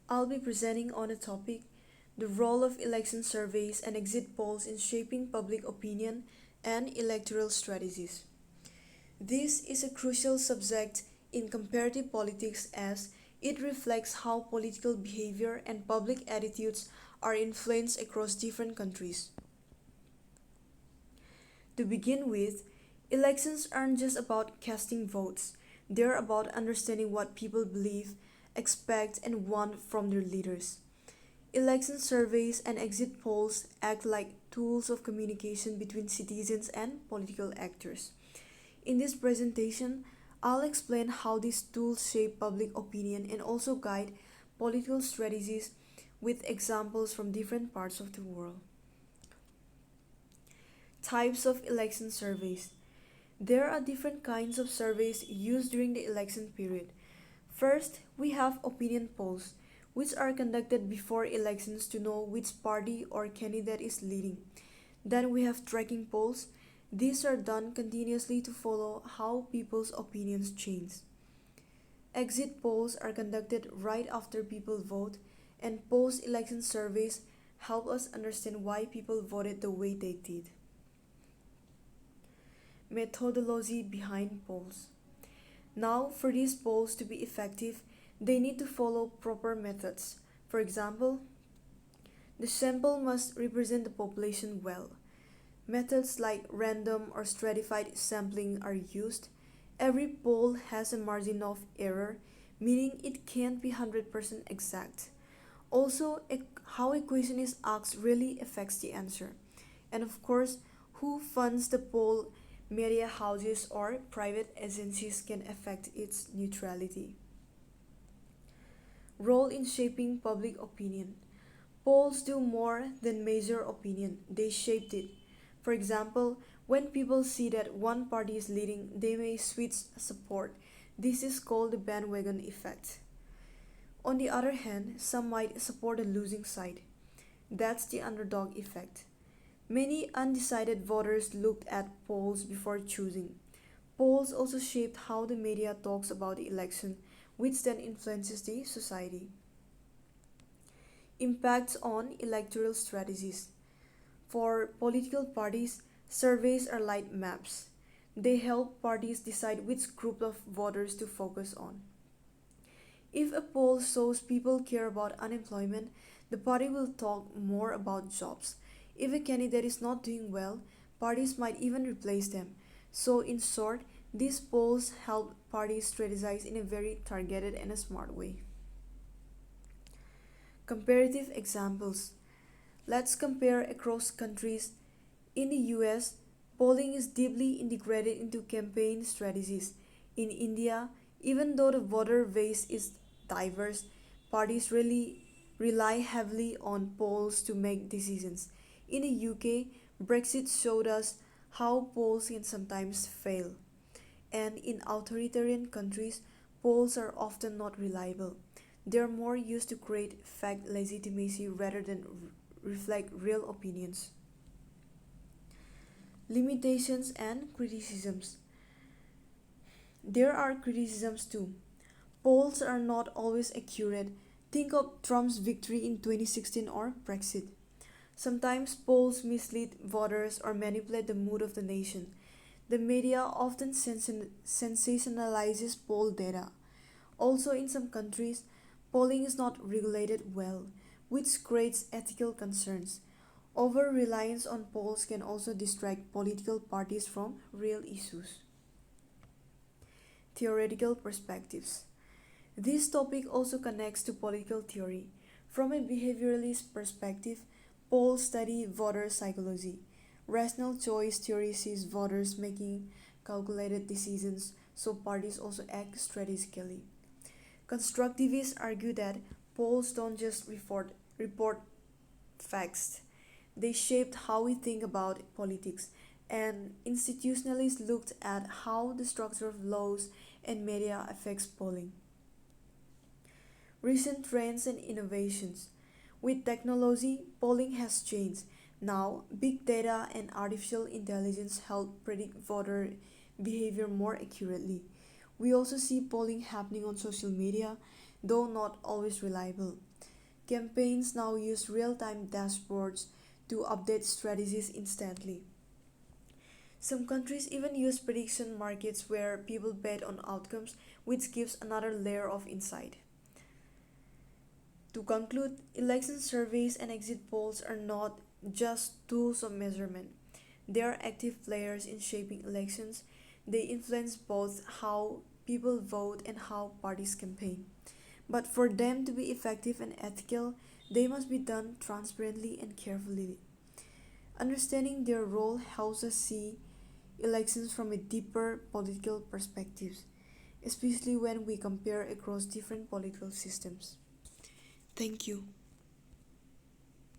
I'll be presenting on a topic: the role of election surveys and exit polls in shaping public opinion and electoral strategies. This is a crucial subject in comparative politics as it reflects how political behavior and public attitudes are influenced across different countries. To begin with, elections aren't just about casting votes, they're about understanding what people believe, expect, and want from their leaders. Election surveys and exit polls act like tools of communication between citizens and political actors. In this presentation, I'll explain how these tools shape public opinion and also guide political strategies with examples from different parts of the world. Types of election surveys. There are different kinds of surveys used during the election period. First, we have opinion polls, which are conducted before elections to know which party or candidate is leading. Then we have tracking polls. These are done continuously to follow how people's opinions change. Exit polls are conducted right after people vote, and post election surveys help us understand why people voted the way they did. Methodology behind polls. Now, for these polls to be effective, they need to follow proper methods. For example, the sample must represent the population well. Methods like random or stratified sampling are used. Every poll has a margin of error, meaning it can't be 100% exact. Also, how a question is asked really affects the answer. And of course, who funds the poll, media houses or private agencies, can affect its neutrality. Role in shaping public opinion. Polls do more than measure opinion, they shape it. For example, when people see that one party is leading, they may switch support. This is called the bandwagon effect. On the other hand, some might support the losing side. That's the underdog effect. Many undecided voters looked at polls before choosing. Polls also shaped how the media talks about the election, which then influences the society. Impacts on electoral strategies. For political parties, surveys are like maps. They help parties decide which group of voters to focus on. If a poll shows people care about unemployment, the party will talk more about jobs. If a candidate is not doing well, parties might even replace them. So, in short, these polls help parties strategize in a very targeted and a smart way. Comparative examples. Let's compare across countries. In the US, polling is deeply integrated into campaign strategies. In India, even though the voter base is diverse, parties really rely heavily on polls to make decisions. In the UK, Brexit showed us how polls can sometimes fail. And in authoritarian countries, polls are often not reliable. They are more used to create fact legitimacy rather than reflect real opinions. Limitations and criticisms. There are criticisms too. Polls are not always accurate. Think of Trump's victory in 2016 or Brexit. Sometimes polls mislead voters or manipulate the mood of the nation. The media often sensationalizes poll data. Also, in some countries, polling is not regulated well, which creates ethical concerns. Over reliance on polls can also distract political parties from real issues. Theoretical perspectives. This topic also connects to political theory. From a behavioralist perspective, polls study voter psychology. Rational choice theory sees voters making calculated decisions, so parties also act strategically. Constructivists argue that polls don't just report facts, they shaped how we think about politics, and institutionalists looked at how the structure of laws and media affects polling. Recent trends and innovations. With technology, polling has changed. Now, big data and artificial intelligence help predict voter behavior more accurately. We also see polling happening on social media. though not always reliable. Campaigns now use real-time dashboards to update strategies instantly. Some countries even use prediction markets where people bet on outcomes, which gives another layer of insight. To conclude, election surveys and exit polls are not just tools of measurement. They are active players in shaping elections. They influence both how people vote and how parties campaign. But for them to be effective and ethical, they must be done transparently and carefully. Understanding their role helps us see elections from a deeper political perspective, especially when we compare across different political systems. Thank you.